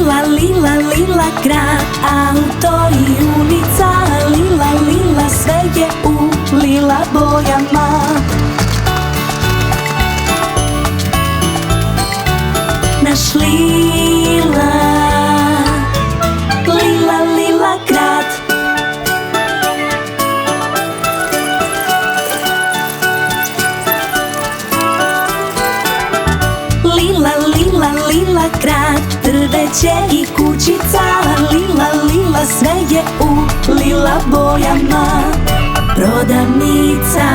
Lila, lila, lila grad, auto i ulica. Lila, lila, sve je u lila bojama. Naš lila, lila, lila grad. Lila, lila, lila grad, drveće i kućica. Lila, lila, sve je u lila bojama. Prodavnica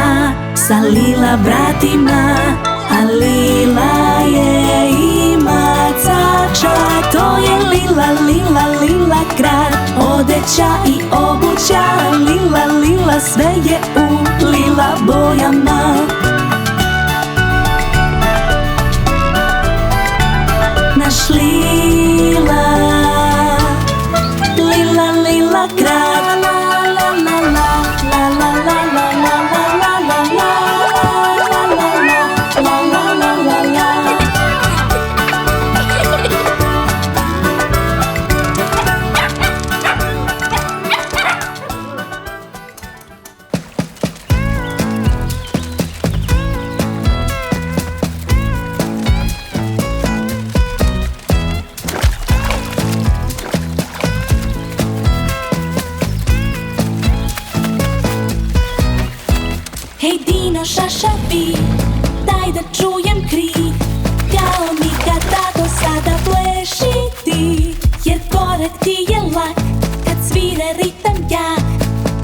sa lila vratima, a lila je i macača. To je lila, lila, lila grad, odeća i obuća. Lila, lila, sve je u lila bojama. Naš lila, lila, lila grad. Hej Dino, šašavi, daj da čujem krik, kao nikada do sada pleši ti, jer korak ti je lak, kad svire ritam jak.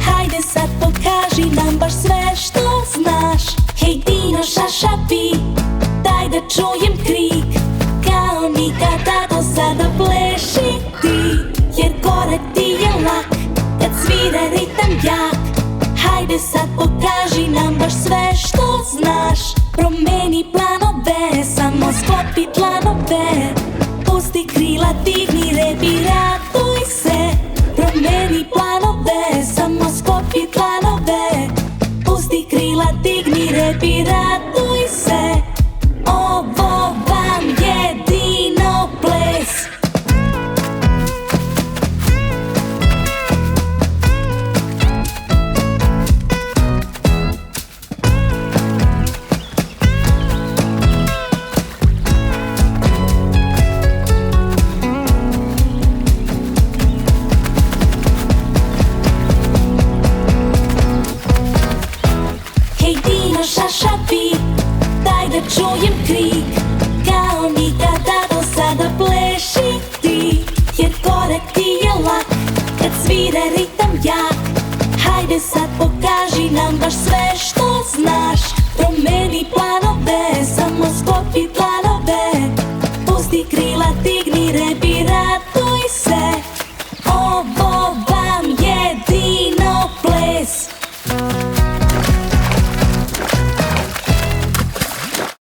Hajde sad pokaži nam baš sve što znaš. Hej Dino, šašavi, daj da čujem krik, kao nikada do sada pleši ti, jer korak ti je lak, kad svire ritam jak. Hajde sad pokaži nam baš sve što znaš. Promeni planove, samo sklopi dlanove. Pusti krila, digni rep i raduj se. Promeni planove, samo sklopi dlanove. Pusti krila, digni rep i raduj se. Ovo vam je Dino ples. Šašavi, daj da čujem krik, kao nikada do sada pleši ti, jer korak ti je lak, kad svire ritam jak. Hajde sad pokaži nam baš sve što znaš. Promeni plan